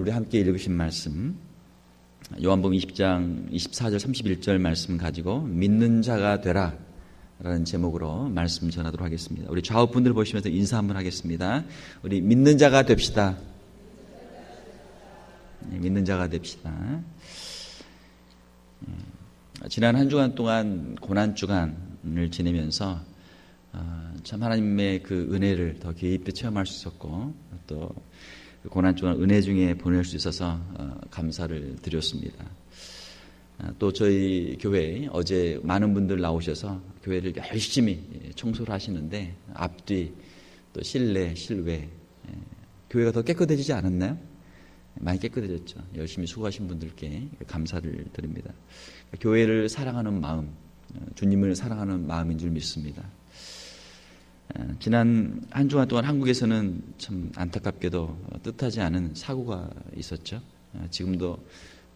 오늘 우리 함께 읽으신 말씀 요한복음 20장 24절 31절 말씀 가지고 믿는 자가 되라 라는 제목으로 말씀 전하도록 하겠습니다. 우리 좌우분들 보시면서 인사 한번 하겠습니다. 우리 믿는 자가 됩시다. 믿는 자가 됩시다. 지난 한 주간 동안 고난주간을 지내면서 참 하나님의 그 은혜를 더 깊이 체험할 수 있었고 또 그 고난주간 은혜 중에 보낼 수 있어서 감사를 드렸습니다. 또 저희 교회 어제 많은 분들 나오셔서 교회를 열심히 청소를 하시는데 앞뒤 또 실내 실외 교회가 더 깨끗해지지 않았나요? 많이 깨끗해졌죠. 열심히 수고하신 분들께 감사를 드립니다. 교회를 사랑하는 마음, 주님을 사랑하는 마음인 줄 믿습니다. 지난 한 주간 동안 한국에서는 참 안타깝게도 뜻하지 않은 사고가 있었죠. 지금도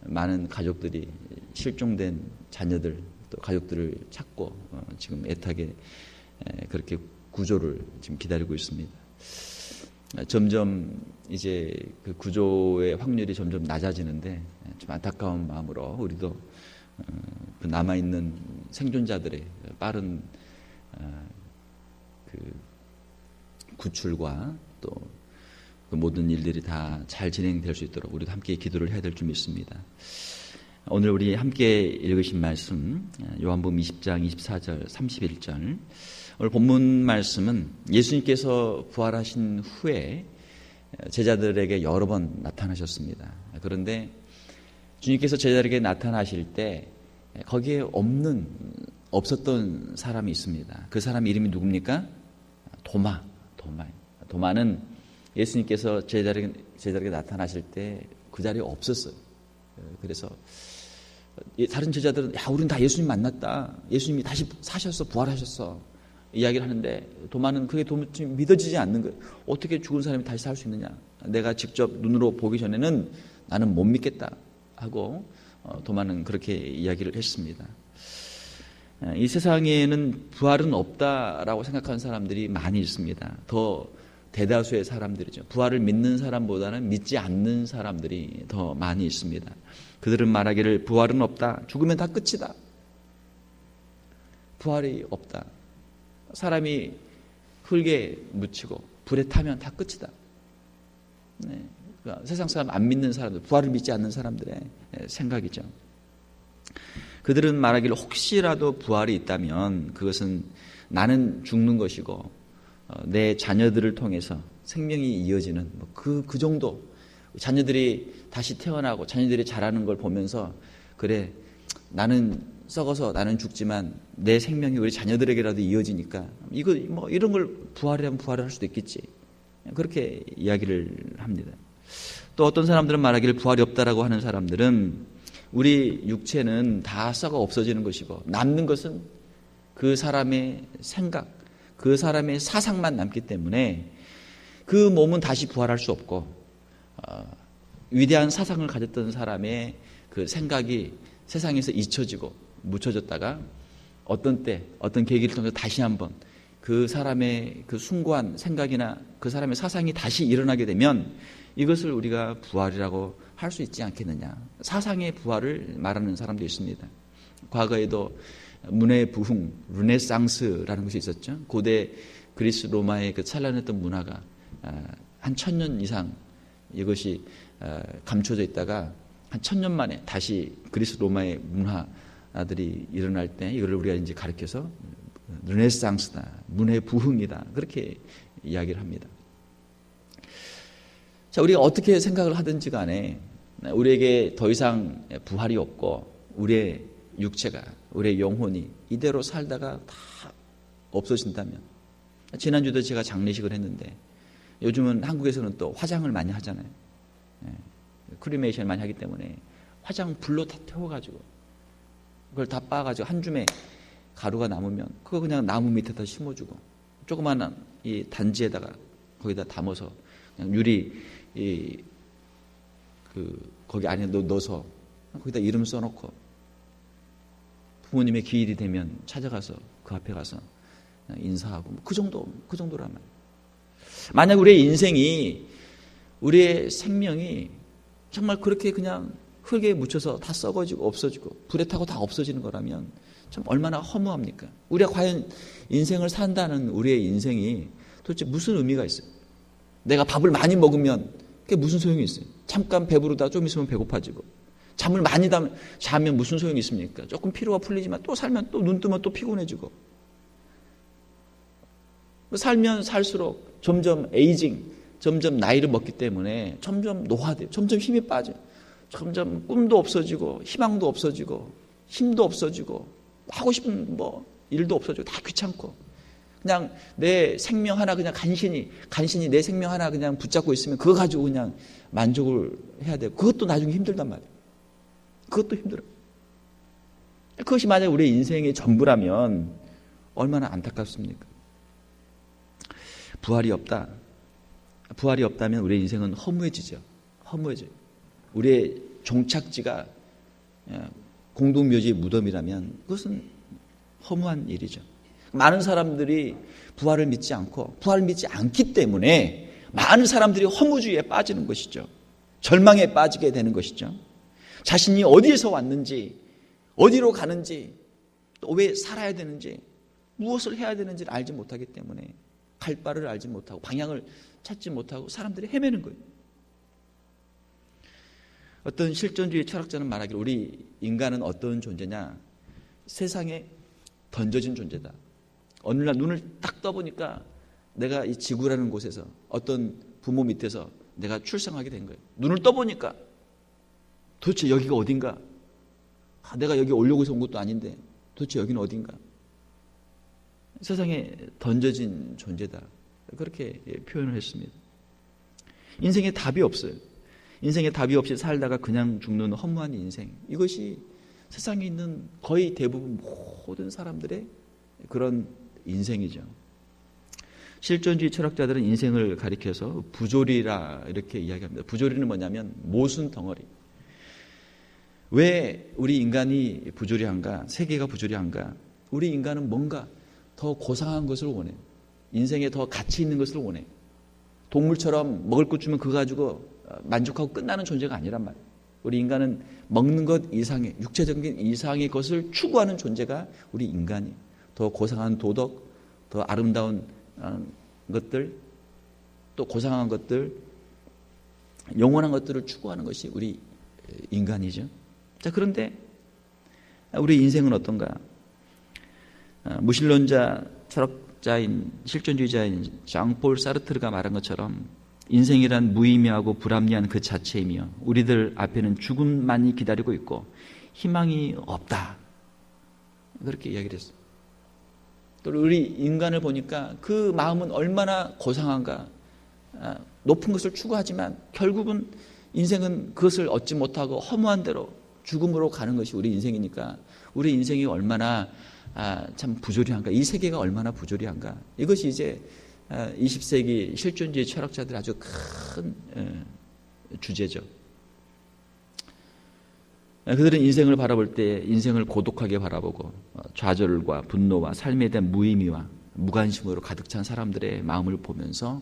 많은 가족들이 실종된 자녀들 또 가족들을 찾고 지금 애타게 그렇게 구조를 지금 기다리고 있습니다. 점점 이제 그 구조의 확률이 점점 낮아지는데 좀 안타까운 마음으로 우리도 그 남아있는 생존자들의 빠른 그 구출과 또 그 모든 일들이 다 잘 진행될 수 있도록 우리도 함께 기도를 해야 될 줄 믿습니다. 오늘 우리 함께 읽으신 말씀 요한복음 20장 24절 31절 오늘 본문 말씀은 예수님께서 부활하신 후에 제자들에게 여러 번 나타나셨습니다. 그런데 주님께서 제자들에게 나타나실 때 거기에 없었던 사람이 있습니다. 그 사람 이름이 누굽니까? 도마는 예수님께서 제자들에게 나타나실 때 그 자리에 없었어요. 그래서 다른 제자들은 우리는 다 예수님 만났다. 예수님이 다시 사셨어, 부활하셨어. 이야기를 하는데 도마는 그게 도무지 믿어지지 않는 거예요. 어떻게 죽은 사람이 다시 살 수 있느냐. 내가 직접 눈으로 보기 전에는 나는 못 믿겠다 하고 도마는 그렇게 이야기를 했습니다. 이 세상에는 부활은 없다라고 생각하는 사람들이 많이 있습니다. 더 대다수의 사람들이죠. 부활을 믿는 사람보다는 믿지 않는 사람들이 더 많이 있습니다. 그들은 말하기를 부활은 없다. 죽으면 다 끝이다. 부활이 없다. 사람이 흙에 묻히고 불에 타면 다 끝이다. 네. 그러니까 세상 사람 안 믿는 사람들, 부활을 믿지 않는 사람들의 생각이죠. 그들은 말하기를 혹시라도 부활이 있다면 그것은 나는 죽는 것이고 내 자녀들을 통해서 생명이 이어지는 그 정도 자녀들이 다시 태어나고 자녀들이 자라는 걸 보면서 그래 나는 썩어서 나는 죽지만 내 생명이 우리 자녀들에게라도 이어지니까 이런 걸 부활이라면 부활을 할 수도 있겠지 그렇게 이야기를 합니다. 또 어떤 사람들은 말하기를 부활이 없다라고 하는 사람들은 우리 육체는 다 썩어 없어지는 것이고 남는 것은 그 사람의 생각, 그 사람의 사상만 남기 때문에 그 몸은 다시 부활할 수 없고 위대한 사상을 가졌던 사람의 그 생각이 세상에서 잊혀지고 묻혀졌다가 어떤 때 어떤 계기를 통해서 다시 한번 그 사람의 그 숭고한 생각이나 그 사람의 사상이 다시 일어나게 되면 이것을 우리가 부활이라고 할 수 있지 않겠느냐. 사상의 부활을 말하는 사람도 있습니다. 과거에도 문의 부흥, 르네상스라는 것이 있었죠. 고대 그리스 로마의 그 찬란했던 문화가 한 1000년 이상 이것이 감춰져 있다가 한 1000년 만에 다시 그리스 로마의 문화들이 일어날 때 이걸 우리가 이제 가르쳐서 르네상스다, 문의 부흥이다 그렇게 이야기를 합니다. 자, 우리가 어떻게 생각을 하든지 간에 우리에게 더 이상 부활이 없고 우리의 육체가 우리의 영혼이 이대로 살다가 다 없어진다면 지난주도 제가 장례식을 했는데 요즘은 한국에서는 또 화장을 많이 하잖아요. 크리메이션을 많이 하기 때문에 화장 불로 다 태워가지고 그걸 다 빻아가지고 한 줌에 가루가 남으면 그거 그냥 나무 밑에다 심어주고 조그마한 이 단지에다가 거기다 담아서 그냥 유리 거기 안에 넣어서 거기다 이름 써놓고 부모님의 기일이 되면 찾아가서 그 앞에 가서 인사하고 그 정도라면 만약 우리의 인생이 우리의 생명이 정말 그렇게 그냥 흙에 묻혀서 다 썩어지고 없어지고 불에 타고 다 없어지는 거라면 참 얼마나 허무합니까? 우리가 과연 인생을 산다는 우리의 인생이 도대체 무슨 의미가 있어요? 내가 밥을 많이 먹으면 그게 무슨 소용이 있어요? 잠깐 배부르다 좀 있으면 배고파지고 잠을 많이 자면 무슨 소용이 있습니까? 조금 피로가 풀리지만 또 살면 또 눈 뜨면 또 피곤해지고 살면 살수록 점점 에이징, 점점 나이를 먹기 때문에 점점 노화돼요. 점점 힘이 빠져요. 점점 꿈도 없어지고 희망도 없어지고 힘도 없어지고 하고 싶은 일도 없어지고 다 귀찮고 그냥 내 생명 하나 그냥 간신히 내 생명 하나 그냥 붙잡고 있으면 그거 가지고 그냥 만족을 해야 되고 그것도 나중에 힘들단 말이에요. 그것도 힘들어요. 그것이 만약 우리의 인생의 전부라면 얼마나 안타깝습니까? 부활이 없다. 부활이 없다면 우리의 인생은 허무해지죠. 허무해져요. 우리의 종착지가 공동묘지의 무덤이라면 그것은 허무한 일이죠. 많은 사람들이 부활을 믿지 않고 부활을 믿지 않기 때문에 많은 사람들이 허무주의에 빠지는 것이죠. 절망에 빠지게 되는 것이죠. 자신이 어디에서 왔는지 어디로 가는지 또 왜 살아야 되는지 무엇을 해야 되는지를 알지 못하기 때문에 갈 바를 알지 못하고 방향을 찾지 못하고 사람들이 헤매는 거예요. 어떤 실존주의 철학자는 말하기를 우리 인간은 어떤 존재냐? 세상에 던져진 존재다. 어느 날 눈을 딱 떠보니까 내가 이 지구라는 곳에서 어떤 부모 밑에서 내가 출생하게 된 거예요. 눈을 떠보니까 도대체 여기가 어딘가? 내가 여기 오려고 해서 온 것도 아닌데 도대체 여기는 어딘가? 세상에 던져진 존재다. 그렇게 표현을 했습니다. 인생에 답이 없어요. 인생에 답이 없이 살다가 그냥 죽는 허무한 인생. 이것이 세상에 있는 거의 대부분 모든 사람들의 그런 인생이죠. 실존주의 철학자들은 인생을 가리켜서 부조리라 이렇게 이야기합니다. 부조리는 뭐냐면 모순 덩어리. 왜 우리 인간이 부조리한가? 세계가 부조리한가? 우리 인간은 뭔가 더 고상한 것을 원해. 인생에 더 가치 있는 것을 원해. 동물처럼 먹을 것 주면 그거 가지고 만족하고 끝나는 존재가 아니란 말이에요. 우리 인간은 먹는 것 이상의 육체적인 이상의 것을 추구하는 존재가 우리 인간이에요. 더 고상한 도덕, 더 아름다운 것들, 또 고상한 것들, 영원한 것들을 추구하는 것이 우리 인간이죠. 자, 그런데 우리 인생은 어떤가? 무신론자 철학자인 실존주의자인 장폴 사르트르가 말한 것처럼 인생이란 무의미하고 불합리한 그 자체이며 우리들 앞에는 죽음만이 기다리고 있고 희망이 없다. 그렇게 이야기를 했어요. 또 우리 인간을 보니까 그 마음은 얼마나 고상한가. 높은 것을 추구하지만 결국은 인생은 그것을 얻지 못하고 허무한 대로 죽음으로 가는 것이 우리 인생이니까 우리 인생이 얼마나 참 부조리한가. 이 세계가 얼마나 부조리한가. 이것이 이제 20세기 실존주의 철학자들의 아주 큰 주제죠. 그들은 인생을 바라볼 때 인생을 고독하게 바라보고 좌절과 분노와 삶에 대한 무의미와 무관심으로 가득 찬 사람들의 마음을 보면서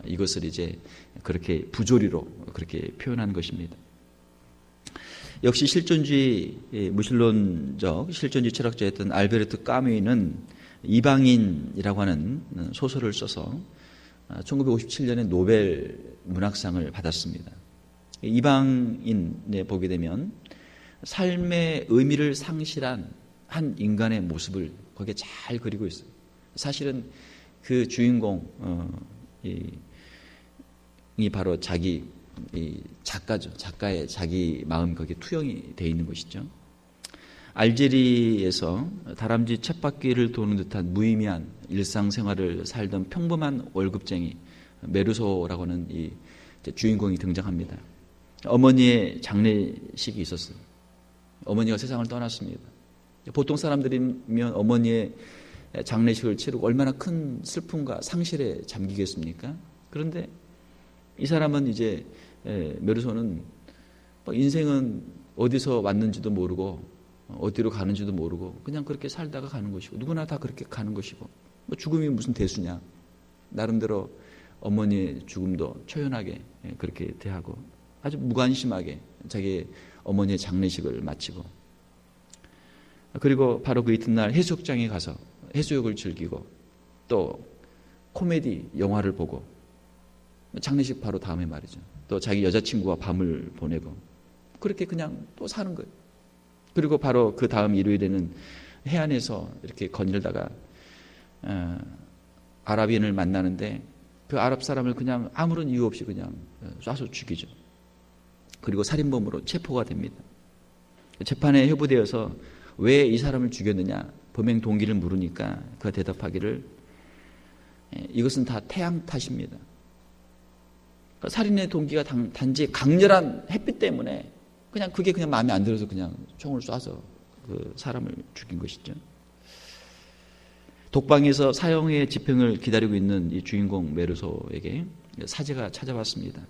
이것을 이제 그렇게 부조리로 그렇게 표현한 것입니다. 역시 실존주의 무신론적 실존주의 철학자였던 알베르트 까뮈는 이방인이라고 하는 소설을 써서 1957년에 노벨 문학상을 받았습니다. 이방인에 보게 되면 삶의 의미를 상실한 한 인간의 모습을 거기에 잘 그리고 있어요. 사실은 그 주인공이 바로 자기 작가죠. 작가의 자기 마음이 거기에 투영이 되어 있는 것이죠. 알제리에서 다람쥐 쳇바퀴를 도는 듯한 무의미한 일상생활을 살던 평범한 월급쟁이 메르소라고 하는 이 주인공이 등장합니다. 어머니의 장례식이 있었어요. 어머니가 세상을 떠났습니다. 보통 사람들이면 어머니의 장례식을 치르고 얼마나 큰 슬픔과 상실에 잠기겠습니까? 그런데 이 사람은 이제 메르소는 인생은 어디서 왔는지도 모르고 어디로 가는지도 모르고 그냥 그렇게 살다가 가는 것이고 누구나 다 그렇게 가는 것이고 죽음이 무슨 대수냐. 나름대로 어머니의 죽음도 초연하게 그렇게 대하고 아주 무관심하게 자기 어머니의 장례식을 마치고, 그리고 바로 그 이튿날 해수욕장에 가서 해수욕을 즐기고 또 코미디 영화를 보고, 장례식 바로 다음에 말이죠. 또 자기 여자친구와 밤을 보내고 그렇게 그냥 또 사는 거예요. 그리고 바로 그 다음 일요일에는 해안에서 이렇게 거닐다가 아랍인을 만나는데 그 아랍 사람을 그냥 아무런 이유 없이 그냥 쏴서 죽이죠. 그리고 살인범으로 체포가 됩니다. 재판에 회부되어서 왜 이 사람을 죽였느냐 범행 동기를 물으니까 그가 대답하기를 이것은 다 태양 탓입니다. 그러니까 살인의 동기가 단지 강렬한 햇빛 때문에 그냥 그게 그냥 마음에 안 들어서 그냥 총을 쏴서 그 사람을 죽인 것이죠. 독방에서 사형의 집행을 기다리고 있는 이 주인공 메르소에게 사제가 찾아왔습니다.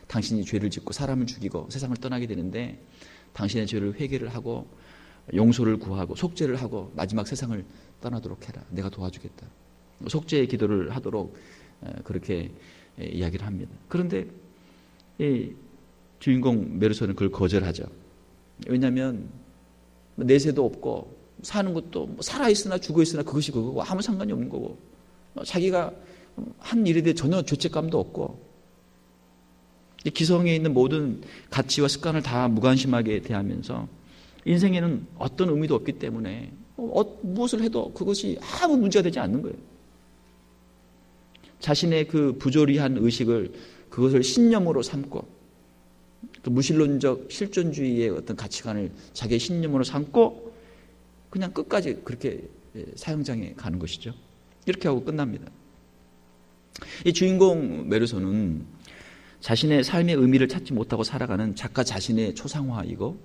당신이 죄를 짓고 사람을 죽이고 세상을 떠나게 되는데 당신의 죄를 회개를 하고 용서를 구하고 속죄를 하고 마지막 세상을 떠나도록 해라. 내가 도와주겠다. 속죄의 기도를 하도록 그렇게 이야기를 합니다. 그런데 이 주인공 메르소는 그걸 거절하죠. 왜냐하면 내세도 없고 사는 것도 살아있으나 죽어있으나 그것이 그거고 아무 상관이 없는 거고 자기가 한 일에 대해 전혀 죄책감도 없고 기성에 있는 모든 가치와 습관을 다 무관심하게 대하면서 인생에는 어떤 의미도 없기 때문에 무엇을 해도 그것이 아무 문제가 되지 않는 거예요. 자신의 그 부조리한 의식을 그것을 신념으로 삼고 그 무신론적 실존주의의 어떤 가치관을 자기의 신념으로 삼고 그냥 끝까지 그렇게 사형장에 가는 것이죠. 이렇게 하고 끝납니다. 이 주인공 메르소는 자신의 삶의 의미를 찾지 못하고 살아가는 작가 자신의 초상화이고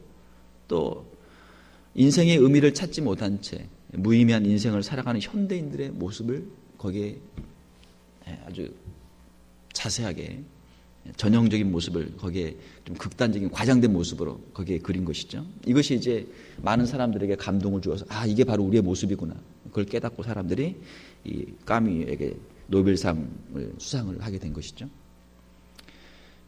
또 인생의 의미를 찾지 못한 채 무의미한 인생을 살아가는 현대인들의 모습을 거기에 아주 자세하게 전형적인 모습을 거기에 좀 극단적인 과장된 모습으로 거기에 그린 것이죠. 이것이 이제 많은 사람들에게 감동을 주어서 이게 바로 우리의 모습이구나. 그걸 깨닫고 사람들이 이 까미에게 노벨상을 수상을 하게 된 것이죠.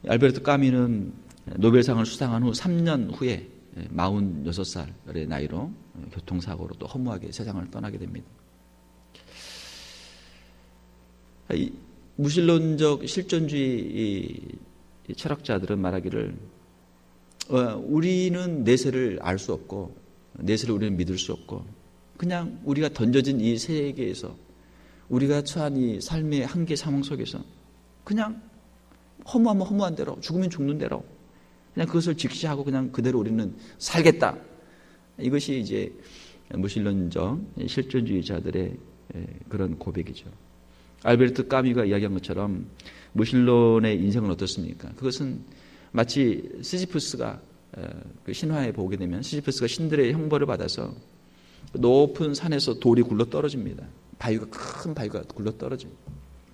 알베르토 까미는 노벨상을 수상한 후 3년 후에 46살의 나이로 교통사고로 또 허무하게 세상을 떠나게 됩니다. 이 무신론적 실존주의 철학자들은 말하기를 우리는 내세를 알 수 없고 내세를 우리는 믿을 수 없고 그냥 우리가 던져진 이 세계에서 우리가 처한 이 삶의 한계 상황 속에서 그냥 허무하면 허무한 대로 죽으면 죽는 대로 그냥 그것을 직시하고 그냥 그대로 우리는 살겠다. 이것이 이제 무신론적 실존주의자들의 그런 고백이죠. 알베르토 까미가 이야기한 것처럼 무신론의 인생은 어떻습니까? 그것은 마치 시지프스가 그 신화에 보게 되면 시지프스가 신들의 형벌을 받아서 높은 산에서 돌이 굴러 떨어집니다. 큰 바위가 굴러 떨어져요.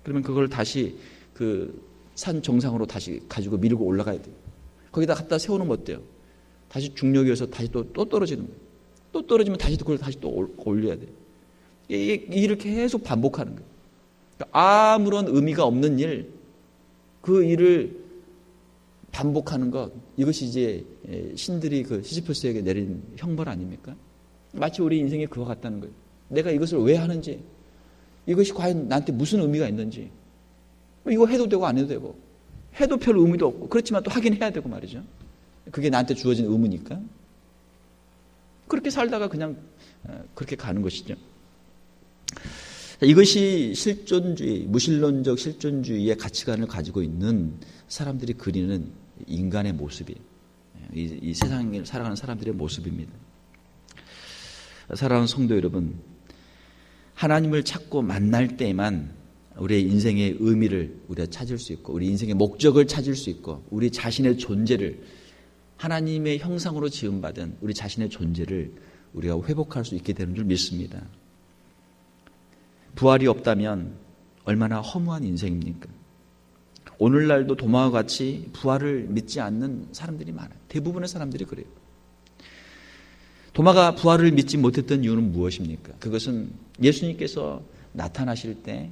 그러면 그걸 다시 그 산 정상으로 다시 가지고 밀고 올라가야 돼요. 거기다 갖다 세워놓으면 어때요? 다시 중력이어서 다시 또 떨어지는 거예요. 또 떨어지면 다시 그걸 다시 또 올려야 돼요. 이렇게 계속 반복하는 거예요. 아무런 의미가 없는 일, 그 일을 반복하는 것, 이것이 이제 신들이 그 시지프스에게 내린 형벌 아닙니까? 마치 우리 인생이 그와 같다는 거예요. 내가 이것을 왜 하는지, 이것이 과연 나한테 무슨 의미가 있는지, 이거 해도 되고 안 해도 되고, 해도 별 의미도 없고, 그렇지만 또 하긴 해야 되고 말이죠. 그게 나한테 주어진 의무니까. 그렇게 살다가 그냥 그렇게 가는 것이죠. 이것이 실존주의, 무신론적 실존주의의 가치관을 가지고 있는 사람들이 그리는 인간의 모습이에요. 이 세상을 살아가는 사람들의 모습입니다. 사랑하는 성도 여러분, 하나님을 찾고 만날 때에만 우리의 인생의 의미를 우리가 찾을 수 있고 우리 인생의 목적을 찾을 수 있고 우리 자신의 존재를 하나님의 형상으로 지음받은 우리 자신의 존재를 우리가 회복할 수 있게 되는 줄 믿습니다. 부활이 없다면 얼마나 허무한 인생입니까? 오늘날도 도마와 같이 부활을 믿지 않는 사람들이 많아요. 대부분의 사람들이 그래요. 도마가 부활을 믿지 못했던 이유는 무엇입니까? 그것은 예수님께서 나타나실 때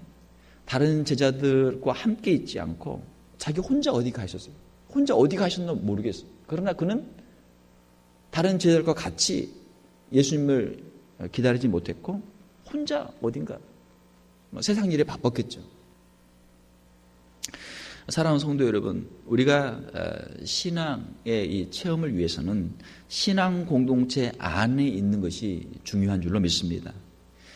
다른 제자들과 함께 있지 않고 자기 혼자 어디 가 있었어요. 혼자 어디 가셨나 모르겠어요. 그러나 그는 다른 제자들과 같이 예수님을 기다리지 못했고 혼자 어딘가 세상 일에 바빴겠죠. 사랑하는 성도 여러분, 우리가 신앙의 이 체험을 위해서는 신앙 공동체 안에 있는 것이 중요한 줄로 믿습니다.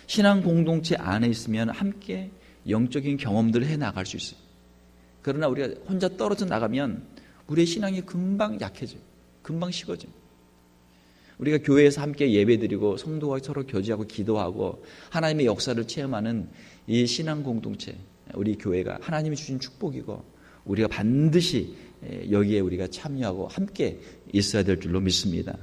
신앙 공동체 안에 있으면 함께 영적인 경험들을 해나갈 수 있어요. 그러나 우리가 혼자 떨어져 나가면 우리의 신앙이 금방 약해져요. 금방 식어져요. 우리가 교회에서 함께 예배드리고 성도와 서로 교제하고 기도하고 하나님의 역사를 체험하는 이 신앙 공동체, 우리 교회가 하나님이 주신 축복이고 우리가 반드시 여기에 우리가 참여하고 함께 있어야 될 줄로 믿습니다.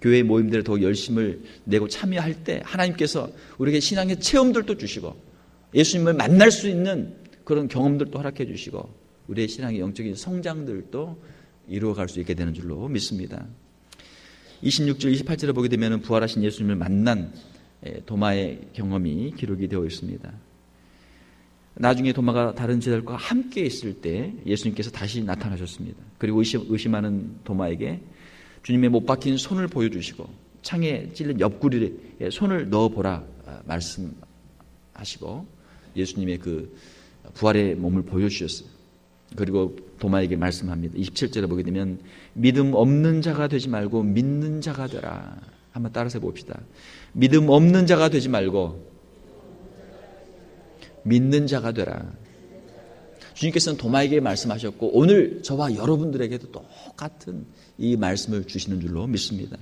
교회 모임들에 더 열심을 내고 참여할 때 하나님께서 우리에게 신앙의 체험들도 주시고 예수님을 만날 수 있는 그런 경험들도 허락해 주시고 우리의 신앙의 영적인 성장들도 이루어갈 수 있게 되는 줄로 믿습니다. 26절 28절에 보게 되면 부활하신 예수님을 만난 도마의 경험이 기록이 되어 있습니다. 나중에 도마가 다른 제자들과 함께 있을 때 예수님께서 다시 나타나셨습니다. 그리고 의심하는 도마에게 주님의 못 박힌 손을 보여주시고 창에 찔린 옆구리에 손을 넣어보라 말씀하시고 예수님의 그 부활의 몸을 보여주셨어요. 그리고 도마에게 말씀합니다. 27절에 보게 되면 믿음 없는 자가 되지 말고 믿는 자가 되라. 한번 따라서 해봅시다. 믿음 없는 자가 되지 말고 믿는 자가 되라. 주님께서는 도마에게 말씀하셨고 오늘 저와 여러분들에게도 똑같은 이 말씀을 주시는 줄로 믿습니다.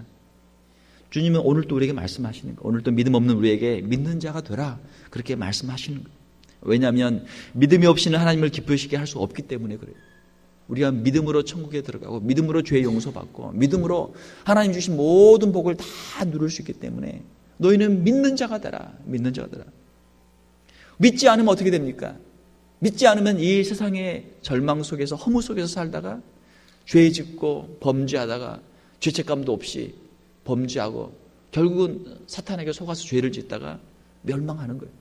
주님은 오늘 또 우리에게 말씀하시는 거예요. 오늘 또 믿음 없는 우리에게 믿는 자가 되라 그렇게 말씀하시는 거예요. 왜냐하면 믿음이 없이는 하나님을 기쁘시게 할 수 없기 때문에 그래요. 우리가 믿음으로 천국에 들어가고 믿음으로 죄 용서받고 믿음으로 하나님 주신 모든 복을 다 누릴 수 있기 때문에 너희는 믿는 자가 되라. 믿는 자가 되라. 믿지 않으면 어떻게 됩니까? 믿지 않으면 이 세상의 절망 속에서 허무 속에서 살다가 죄 짓고 범죄하다가 죄책감도 없이 범죄하고 결국은 사탄에게 속아서 죄를 짓다가 멸망하는 거예요.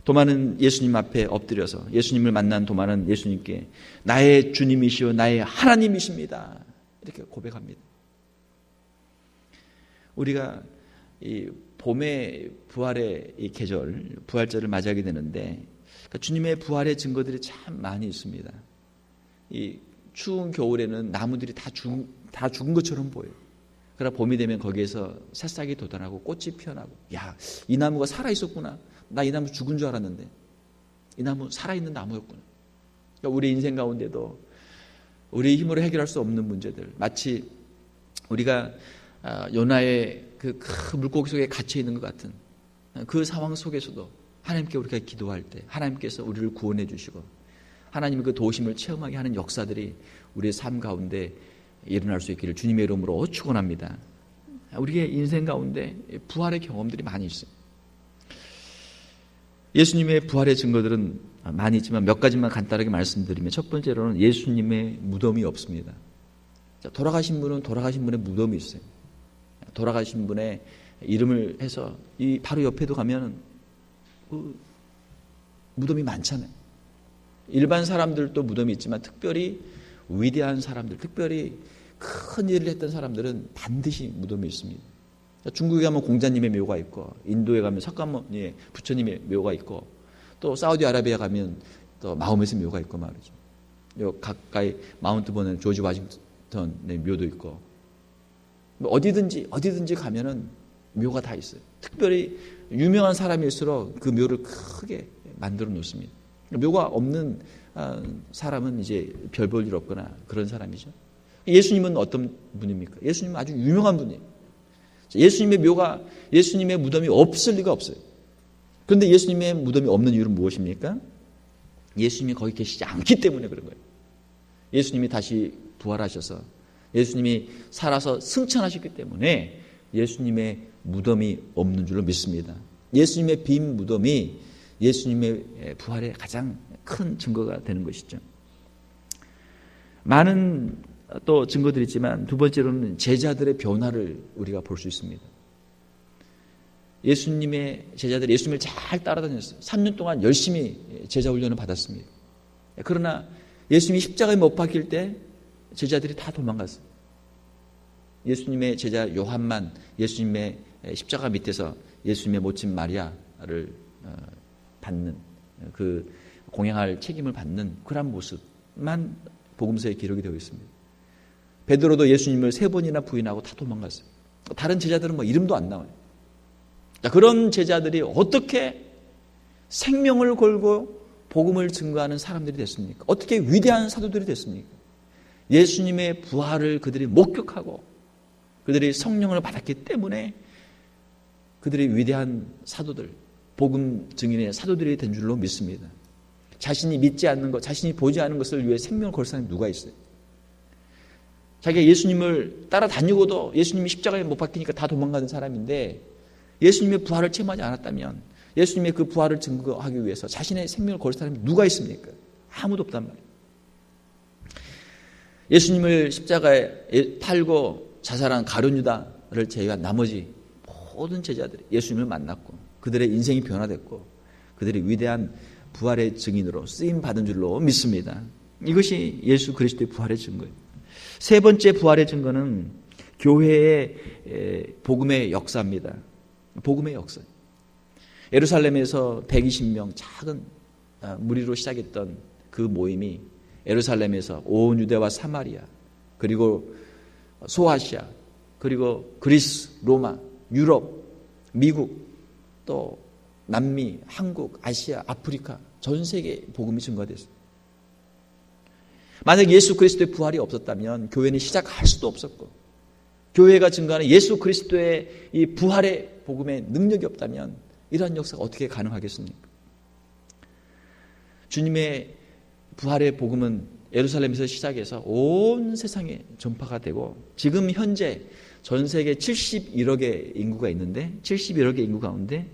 도마는 예수님 앞에 엎드려서 예수님을 만난 도마는 예수님께 나의 주님이시오 나의 하나님이십니다. 이렇게 고백합니다. 우리가 이 봄의 부활의 이 계절, 부활절을 맞이하게 되는데 그러니까 주님의 부활의 증거들이 참 많이 있습니다. 이 추운 겨울에는 나무들이 다 죽은 것처럼 보여요. 그러나 봄이 되면 거기에서 새싹이 돋아나고 꽃이 피어나고 야, 이 나무가 살아있었구나. 나 이 나무 죽은 줄 알았는데 이 나무 살아있는 나무였구나. 그러니까 우리 인생 가운데도 우리 힘으로 해결할 수 없는 문제들 마치 우리가 요나의 그 큰 물고기 속에 갇혀 있는 것 같은 그 상황 속에서도 하나님께 우리가 기도할 때 하나님께서 우리를 구원해 주시고 하나님의 그 도우심을 체험하게 하는 역사들이 우리의 삶 가운데 일어날 수 있기를 주님의 이름으로 축원합니다. 우리의 인생 가운데 부활의 경험들이 많이 있어요. 예수님의 부활의 증거들은 많이 있지만 몇 가지만 간단하게 말씀드리면 첫 번째로는 예수님의 무덤이 없습니다. 돌아가신 분은 돌아가신 분의 무덤이 있어요. 돌아가신 분의 이름을 해서 이 바로 옆에도 가면 무덤이 많잖아요. 일반 사람들도 무덤이 있지만 특별히 위대한 사람들, 특별히 큰 일을 했던 사람들은 반드시 무덤이 있습니다. 중국에 가면 공자님의 묘가 있고 인도에 가면 석가모니 부처님의 묘가 있고 또 사우디아라비아 가면 또 마호멧의 묘가 있고 말이죠. 요 가까이 마운트 버는 조지 워싱턴의 묘도 있고 어디든지 가면은 묘가 다 있어요. 특별히 유명한 사람일수록 그 묘를 크게 만들어 놓습니다. 묘가 없는 사람은 이제 별 볼 일 없거나 그런 사람이죠. 예수님은 어떤 분입니까? 예수님은 아주 유명한 분이에요. 예수님의 묘가, 예수님의 무덤이 없을 리가 없어요. 그런데 예수님의 무덤이 없는 이유는 무엇입니까? 예수님이 거기 계시지 않기 때문에 그런 거예요. 예수님이 다시 부활하셔서 예수님이 살아서 승천하셨기 때문에 예수님의 무덤이 없는 줄로 믿습니다. 예수님의 빈 무덤이 예수님의 부활의 가장 큰 증거가 되는 것이죠. 많은 또 증거들이 있지만 두 번째로는 제자들의 변화를 우리가 볼 수 있습니다. 예수님의 제자들이 예수님을 잘 따라다녔어요. 3년 동안 열심히 제자 훈련을 받았습니다. 그러나 예수님이 십자가에 못 박힐 때 제자들이 다 도망갔어요. 예수님의 제자 요한만 예수님의 십자가 밑에서 예수님의 모친 마리아를 받는, 그 공양할 책임을 받는 그런 모습만 복음서에 기록이 되어 있습니다. 베드로도 예수님을 3번이나 부인하고 다 도망갔어요. 다른 제자들은 뭐 이름도 안 나와요. 자, 그런 제자들이 어떻게 생명을 걸고 복음을 증거하는 사람들이 됐습니까? 어떻게 위대한 사도들이 됐습니까? 예수님의 부활을 그들이 목격하고 그들이 성령을 받았기 때문에 그들이 위대한 사도들, 복음 증인의 사도들이 된 줄로 믿습니다. 자신이 믿지 않는 것, 자신이 보지 않는 것을 위해 생명을 걸 사람이 누가 있어요? 자기가 예수님을 따라다니고도 예수님이 십자가에 못 박히니까 다 도망가는 사람인데 예수님의 부활을 체험하지 않았다면, 예수님의 그 부활을 증거하기 위해서 자신의 생명을 걸 사람이 누가 있습니까? 아무도 없단 말이에요. 예수님을 십자가에 팔고 자살한 가룟 유다를 제외한 나머지 모든 제자들이 예수님을 만났고 그들의 인생이 변화됐고 그들이 위대한 부활의 증인으로 쓰임받은 줄로 믿습니다. 이것이 예수 그리스도의 부활의 증거예요. 세 번째 부활의 증거는 교회의 복음의 역사입니다. 복음의 역사. 예루살렘에서 120명 작은 무리로 시작했던 그 모임이 예루살렘에서 온 유대와 사마리아, 그리고 소아시아, 그리고 그리스, 로마, 유럽, 미국, 또 남미, 한국, 아시아, 아프리카 전 세계에 복음이 증거됐어요. 만약 예수 그리스도의 부활이 없었다면 교회는 시작할 수도 없었고, 교회가 증거하는 예수 그리스도의 이 부활의 복음의 능력이 없다면 이러한 역사가 어떻게 가능하겠습니까? 주님의 부활의 복음은 예루살렘에서 시작해서 온 세상에 전파가 되고 지금 현재 전 세계 71억의 인구가 있는데 71억의 인구 가운데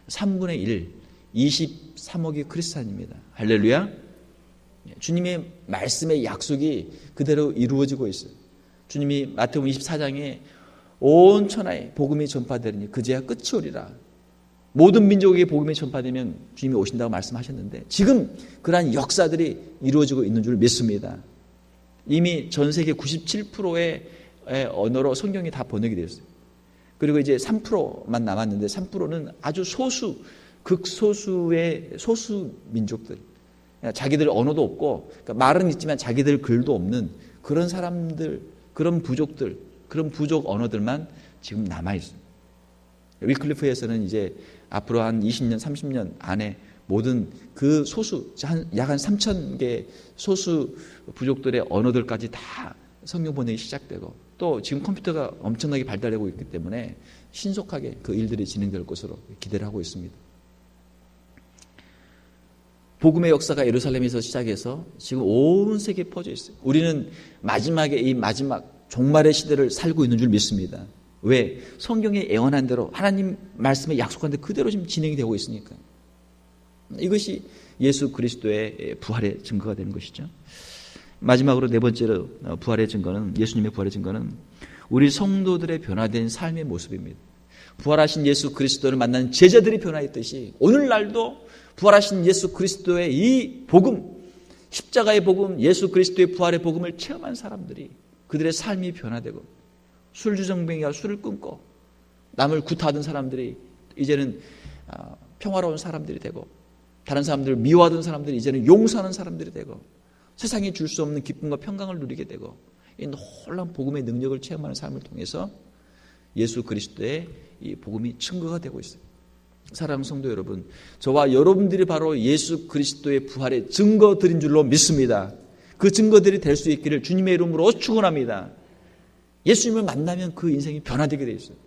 3분의 1, 23억이 크리스찬입니다. 할렐루야. 주님의 말씀의 약속이 그대로 이루어지고 있어요. 주님이 마태복음 24장에 온 천하에 복음이 전파되리니 그제야 끝이 오리라. 모든 민족에게 복음이 전파되면 주님이 오신다고 말씀하셨는데 지금 그러한 역사들이 이루어지고 있는 줄 믿습니다. 이미 전 세계 97%의 언어로 성경이 다 번역이 되었어요. 그리고 이제 3%만 남았는데 3%는 아주 소수, 극소수의 소수 민족들, 자기들 언어도 없고 그러니까 말은 있지만 자기들 글도 없는 그런 사람들, 그런 부족들, 그런 부족 언어들만 지금 남아있어요. 위클리프에서는 이제 앞으로 한 20년, 30년 안에 모든 그 소수, 약 한 3,000개 소수 부족들의 언어들까지 다 성경 번역이 시작되고 또 지금 컴퓨터가 엄청나게 발달하고 있기 때문에 신속하게 그 일들이 진행될 것으로 기대를 하고 있습니다. 복음의 역사가 예루살렘에서 시작해서 지금 온 세계에 퍼져 있어요. 우리는 마지막에 이 마지막 종말의 시대를 살고 있는 줄 믿습니다. 왜? 성경에 예언한 대로 하나님 말씀에 약속한 대로 그대로 지금 진행이 되고 있으니까. 이것이 예수 그리스도의 부활의 증거가 되는 것이죠. 마지막으로 네 번째로 부활의 증거는, 예수님의 부활의 증거는 우리 성도들의 변화된 삶의 모습입니다. 부활하신 예수 그리스도를 만난 제자들이 변화했듯이 오늘날도 부활하신 예수 그리스도의 이 복음, 십자가의 복음, 예수 그리스도의 부활의 복음을 체험한 사람들이 그들의 삶이 변화되고 술주정뱅이가 술을 끊고 남을 구타하던 사람들이 이제는 평화로운 사람들이 되고 다른 사람들을 미워하던 사람들이 이제는 용서하는 사람들이 되고 세상이 줄 수 없는 기쁨과 평강을 누리게 되고 이 놀라운 복음의 능력을 체험하는 삶을 통해서 예수 그리스도의 이 복음이 증거가 되고 있어요. 사랑하는 성도 여러분, 저와 여러분들이 바로 예수 그리스도의 부활의 증거들인 줄로 믿습니다. 그 증거들이 될 수 있기를 주님의 이름으로 축원합니다. 예수님을 만나면 그 인생이 변화되게 돼 있어요.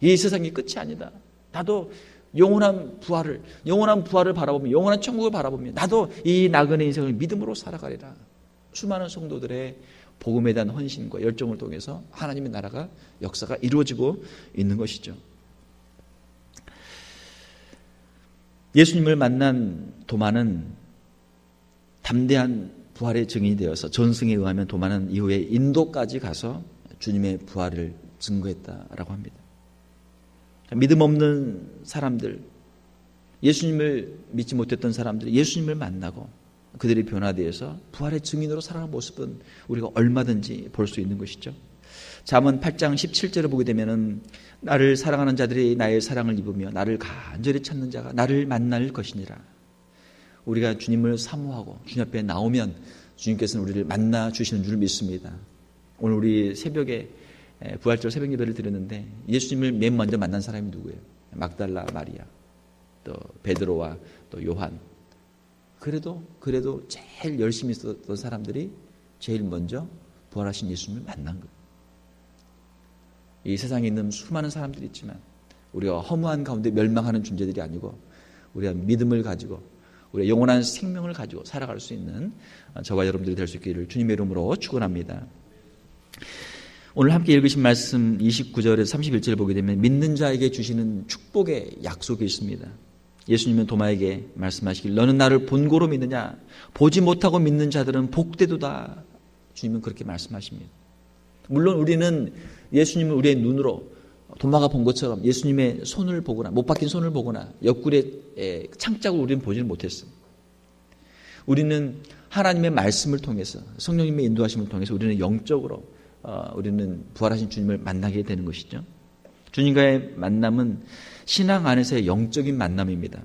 이 세상이 끝이 아니다. 나도 영원한 부활을 바라보며 영원한 천국을 바라보며 나도 이 나그네 인생을 믿음으로 살아가리라. 수많은 성도들의 복음에 대한 헌신과 열정을 통해서 하나님의 나라가 역사가 이루어지고 있는 것이죠. 예수님을 만난 도마는 담대한 부활의 증인이 되어서 전승에 의하면 도마는 이후에 인도까지 가서 주님의 부활을 증거했다라고 합니다. 믿음 없는 사람들, 예수님을 믿지 못했던 사람들이 예수님을 만나고 그들이 변화되어서 부활의 증인으로 살아가는 모습은 우리가 얼마든지 볼 수 있는 것이죠. 잠언 8장 17절을 보게 되면은 나를 사랑하는 자들이 나의 사랑을 입으며 나를 간절히 찾는 자가 나를 만날 것이니라. 우리가 주님을 사모하고 주님 앞에 나오면 주님께서는 우리를 만나 주시는 줄 믿습니다. 오늘 우리 새벽에 부활절 새벽 예배를 드렸는데 예수님을 맨 먼저 만난 사람이 누구예요? 막달라 마리아, 또 베드로와 또 요한. 그래도 제일 열심히 있었던 사람들이 제일 먼저 부활하신 예수님을 만난 거예요. 이 세상에 있는 수많은 사람들이 있지만 우리가 허무한 가운데 멸망하는 존재들이 아니고 우리가 믿음을 가지고 우리가 영원한 생명을 가지고 살아갈 수 있는 저와 여러분들이 될 수 있기를 주님의 이름으로 축원합니다. 오늘 함께 읽으신 말씀 29절에서 31절을 보게 되면 믿는 자에게 주시는 축복의 약속이 있습니다. 예수님은 도마에게 말씀하시길 너는 나를 본고로 믿느냐? 보지 못하고 믿는 자들은 복되도다. 주님은 그렇게 말씀하십니다. 물론 우리는 예수님을 우리의 눈으로 도마가 본 것처럼 예수님의 손을 보거나 못 박힌 손을 보거나 옆구리에 창자국을 우리는 보지는 못했어요. 우리는 하나님의 말씀을 통해서 성령님의 인도하심을 통해서 우리는 영적으로 우리는 부활하신 주님을 만나게 되는 것이죠. 주님과의 만남은 신앙 안에서의 영적인 만남입니다.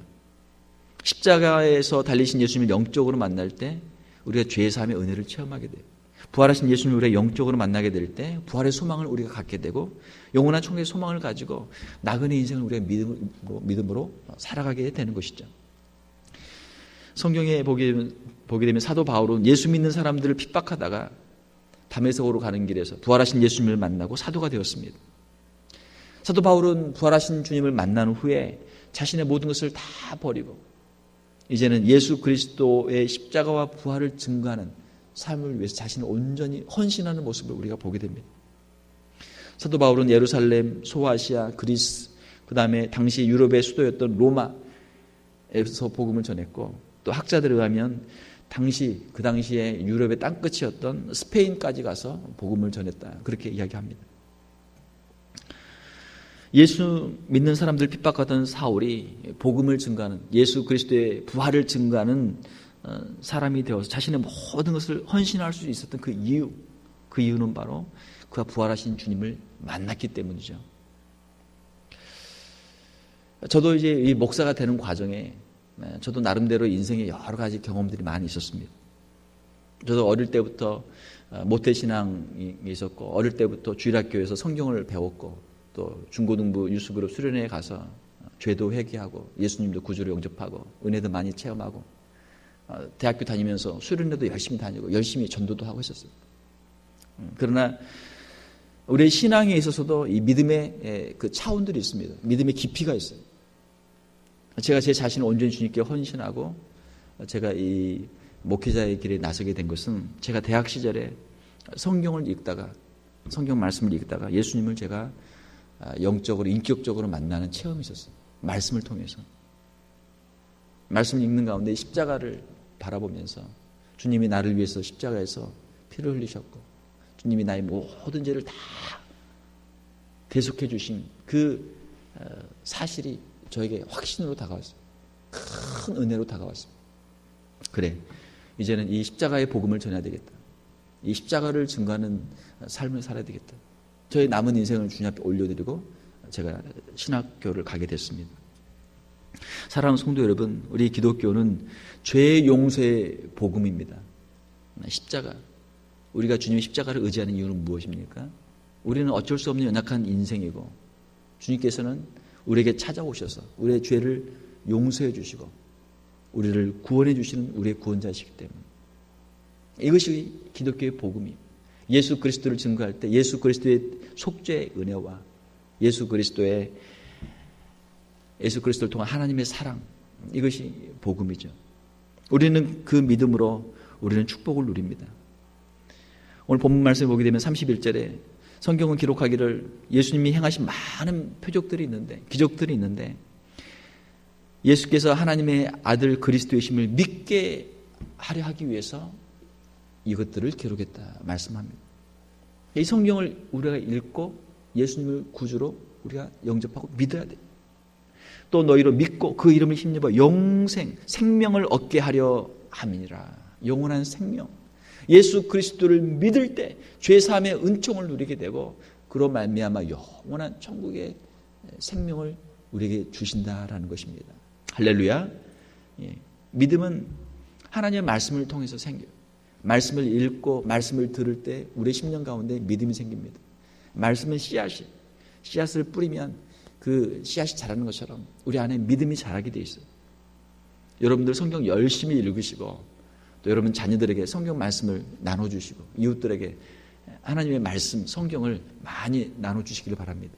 십자가에서 달리신 예수님을 영적으로 만날 때 우리가 죄의 사함의 은혜를 체험하게 돼요. 부활하신 예수님을 우리가 영적으로 만나게 될 때 부활의 소망을 우리가 갖게 되고 영원한 천국의 소망을 가지고 나그네 인생을 우리가 믿음으로 살아가게 되는 것이죠. 성경에 보게 되면 사도 바울은 예수 믿는 사람들을 핍박하다가 다메섹으로 가는 길에서 부활하신 예수님을 만나고 사도가 되었습니다. 사도 바울은 부활하신 주님을 만난 후에 자신의 모든 것을 다 버리고 이제는 예수 그리스도의 십자가와 부활을 증거하는 삶을 위해서 자신을 온전히 헌신하는 모습을 우리가 보게 됩니다. 사도 바울은 예루살렘, 소아시아, 그리스, 그 다음에 당시 유럽의 수도였던 로마에서 복음을 전했고 또 학자들에 의하면 그 당시에 유럽의 땅끝이었던 스페인까지 가서 복음을 전했다. 그렇게 이야기합니다. 예수 믿는 사람들 핍박하던 사울이 복음을 증거하는 예수 그리스도의 부활을 증거하는 사람이 되어서 자신의 모든 것을 헌신할 수 있었던 그 이유는 바로 그가 부활하신 주님을 만났기 때문이죠. 저도 이제 이 목사가 되는 과정에 저도 나름대로 인생에 여러 가지 경험들이 많이 있었습니다. 저도 어릴 때부터 모태신앙이 있었고 어릴 때부터 주일학교에서 성경을 배웠고 또 중고등부 유스그룹 수련회에 가서 죄도 회개하고 예수님도 구주로 영접하고 은혜도 많이 체험하고 대학교 다니면서 수련회도 열심히 다니고 열심히 전도도 하고 있었어요. 그러나 우리의 신앙에 있어서도 이 믿음의 그 차원들이 있습니다. 믿음의 깊이가 있어요. 제가 제 자신을 온전히 주님께 헌신하고 제가 이 목회자의 길에 나서게 된 것은 제가 대학 시절에 성경을 읽다가 성경 말씀을 읽다가 예수님을 제가 영적으로 인격적으로 만나는 체험이 있었어요. 말씀을 통해서. 말씀을 읽는 가운데 십자가를 바라보면서 주님이 나를 위해서 십자가에서 피를 흘리셨고 주님이 나의 모든 죄를 다 대속해 주신 그 사실이 저에게 확신으로 다가왔어요. 큰 은혜로 다가왔습니다. 그래, 이제는 이 십자가의 복음을 전해야 되겠다. 이 십자가를 증거하는 삶을 살아야 되겠다. 저의 남은 인생을 주님 앞에 올려드리고 제가 신학교를 가게 됐습니다. 사랑하는 성도 여러분, 우리 기독교는 죄 용서의 복음입니다. 십자가, 우리가 주님의 십자가를 의지하는 이유는 무엇입니까? 우리는 어쩔 수 없는 연약한 인생이고 주님께서는 우리에게 찾아오셔서 우리의 죄를 용서해 주시고 우리를 구원해 주시는 우리의 구원자이시기 때문에 이것이 기독교의 복음이에요. 예수 그리스도를 증거할 때 예수 그리스도의 속죄의 은혜와 예수 그리스도를 통한 하나님의 사랑, 이것이 복음이죠. 우리는 그 믿음으로 우리는 축복을 누립니다. 오늘 본문 말씀을 보게 되면 31절에 성경은 기록하기를 예수님이 행하신 많은 표적들이 있는데, 기적들이 있는데 예수께서 하나님의 아들 그리스도이심을 믿게 하려 하기 위해서 이것들을 기록했다 말씀합니다. 이 성경을 우리가 읽고 예수님을 구주로 우리가 영접하고 믿어야 돼요. 또 너희로 믿고 그 이름을 힘입어 영생, 생명을 얻게 하려 아멘이라. 영원한 생명. 예수 그리스도를 믿을 때 죄사함의 은총을 누리게 되고 그로 말미암아 영원한 천국의 생명을 우리에게 주신다라는 것입니다. 할렐루야. 예. 믿음은 하나님의 말씀을 통해서 생겨요. 말씀을 읽고 말씀을 들을 때 우리의 심령 가운데 믿음이 생깁니다. 말씀은 씨앗을 뿌리면 그 씨앗이 자라는 것처럼 우리 안에 믿음이 자라게 돼 있어요. 여러분들 성경 열심히 읽으시고 또 여러분 자녀들에게 성경 말씀을 나눠주시고 이웃들에게 하나님의 말씀, 성경을 많이 나눠주시기를 바랍니다.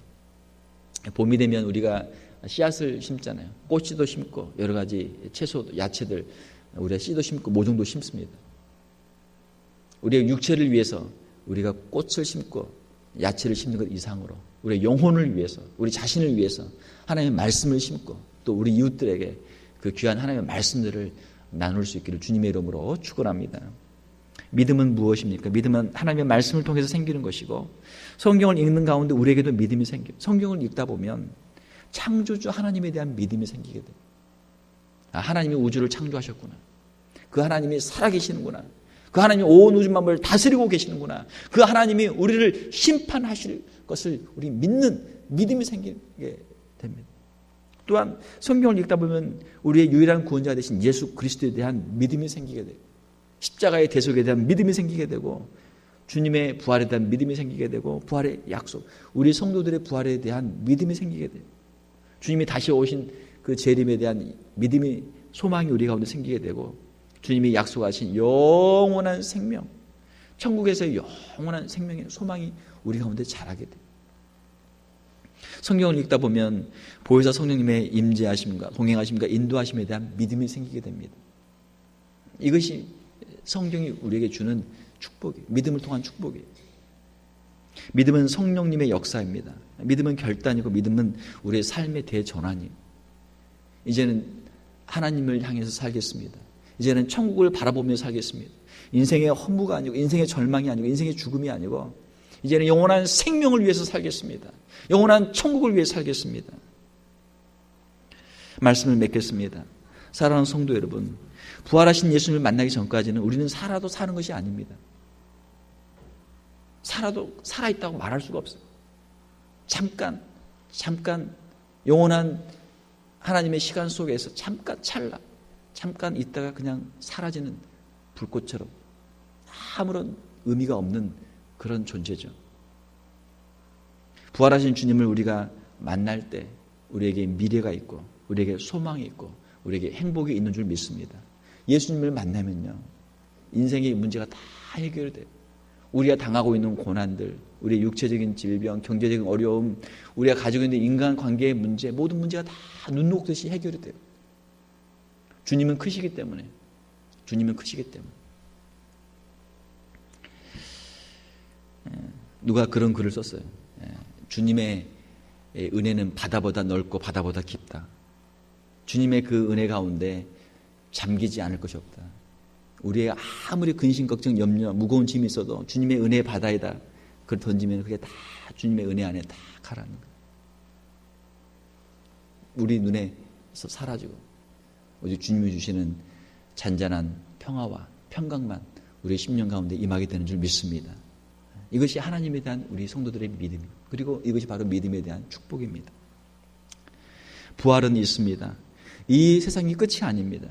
봄이 되면 우리가 씨앗을 심잖아요. 꽃씨도 심고 여러 가지 채소, 야채들 우리가 씨도 심고 모종도 심습니다. 우리의 육체를 위해서 우리가 꽃을 심고 야채를 심는 것 이상으로 우리의 영혼을 위해서, 우리 자신을 위해서 하나님의 말씀을 심고 또 우리 이웃들에게 그 귀한 하나님의 말씀들을 나눌 수 있기를 주님의 이름으로 축원합니다. 믿음은 무엇입니까? 믿음은 하나님의 말씀을 통해서 생기는 것이고 성경을 읽는 가운데 우리에게도 믿음이 생겨요. 성경을 읽다 보면 창조주 하나님에 대한 믿음이 생기게 돼요. 하나님이 우주를 창조하셨구나. 그 하나님이 살아계시는구나. 그 하나님이 온 우주 만물을 다스리고 계시는구나. 그 하나님이 우리를 심판하실 것을 우리 믿는 믿음이 생기게 됩니다. 또한 성경을 읽다 보면 우리의 유일한 구원자 되신 예수 그리스도에 대한 믿음이 생기게 돼요. 십자가의 대속에 대한 믿음이 생기게 되고 주님의 부활에 대한 믿음이 생기게 되고 부활의 약속, 우리 성도들의 부활에 대한 믿음이 생기게 돼요. 주님이 다시 오신 그 재림에 대한 믿음이, 소망이 우리 가운데 생기게 되고 주님이 약속하신 영원한 생명, 천국에서의 영원한 생명의 소망이 우리 가운데 자라게 돼요. 성경을 읽다 보면 보혜사 성령님의 임재하심과 동행하심과 인도하심에 대한 믿음이 생기게 됩니다. 이것이 성경이 우리에게 주는 축복이에요. 믿음을 통한 축복이에요. 믿음은 성령님의 역사입니다. 믿음은 결단이고 믿음은 우리의 삶의 대전환이에요. 이제는 하나님을 향해서 살겠습니다. 이제는 천국을 바라보며 살겠습니다. 인생의 허무가 아니고 인생의 절망이 아니고 인생의 죽음이 아니고 이제는 영원한 생명을 위해서 살겠습니다. 영원한 천국을 위해 살겠습니다. 말씀을 맺겠습니다. 사랑하는 성도 여러분, 부활하신 예수님을 만나기 전까지는 우리는 살아도 사는 것이 아닙니다. 살아도 살아있다고 말할 수가 없어요. 잠깐 영원한 하나님의 시간 속에서 잠깐 있다가 그냥 사라지는 불꽃처럼 아무런 의미가 없는 그런 존재죠. 부활하신 주님을 우리가 만날 때 우리에게 미래가 있고 우리에게 소망이 있고 우리에게 행복이 있는 줄 믿습니다. 예수님을 만나면요, 인생의 문제가 다 해결돼요. 우리가 당하고 있는 고난들, 우리의 육체적인 질병, 경제적인 어려움, 우리가 가지고 있는 인간관계의 문제, 모든 문제가 다 눈 녹듯이 해결이 돼요. 주님은 크시기 때문에. 누가 그런 글을 썼어요. 주님의 은혜는 바다보다 넓고 바다보다 깊다. 주님의 그 은혜 가운데 잠기지 않을 것이 없다. 우리의 아무리 근심, 걱정, 염려, 무거운 짐이 있어도 주님의 은혜의 바다에다 그걸 던지면 그게 다 주님의 은혜 안에 다 가라는 거예요. 우리 눈에서 사라지고 오직 주님이 주시는 잔잔한 평화와 평강만 우리의 심령 가운데 임하게 되는 줄 믿습니다. 이것이 하나님에 대한 우리 성도들의 믿음, 그리고 이것이 바로 믿음에 대한 축복입니다. 부활은 있습니다. 이 세상이 끝이 아닙니다.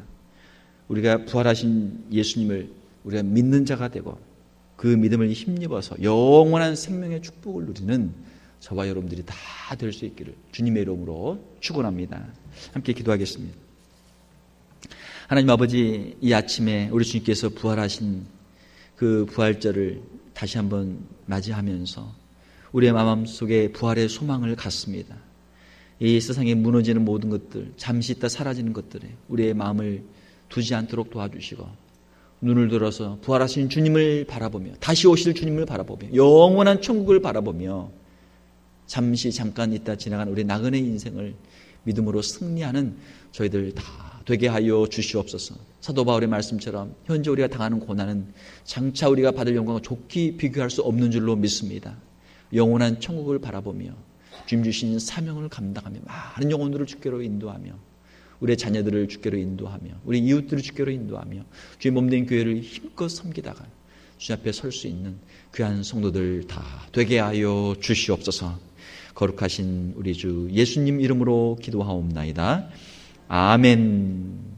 우리가 부활하신 예수님을 우리가 믿는 자가 되고 그 믿음을 힘입어서 영원한 생명의 축복을 누리는 저와 여러분들이 다 될 수 있기를 주님의 이름으로 축원합니다. 함께 기도하겠습니다. 하나님 아버지, 이 아침에 우리 주님께서 부활하신 그 부활절을 다시 한번 맞이하면서 우리의 마음속에 부활의 소망을 갖습니다. 이 세상에 무너지는 모든 것들, 잠시 있다 사라지는 것들에 우리의 마음을 두지 않도록 도와주시고 눈을 들어서 부활하신 주님을 바라보며 다시 오실 주님을 바라보며 영원한 천국을 바라보며 잠깐 있다 지나간 우리 나그네 인생을 믿음으로 승리하는 저희들 다 되게 하여 주시옵소서. 사도 바울의 말씀처럼 현재 우리가 당하는 고난은 장차 우리가 받을 영광과 좋게 비교할 수 없는 줄로 믿습니다. 영원한 천국을 바라보며 주님 주신 사명을 감당하며 많은 영혼들을 주께로 인도하며 우리의 자녀들을 주께로 인도하며 우리 이웃들을 주께로 인도하며 주의 몸된 교회를 힘껏 섬기다가 주님 앞에 설 수 있는 귀한 성도들 다 되게 하여 주시옵소서. 거룩하신 우리 주 예수님 이름으로 기도하옵나이다. 아멘.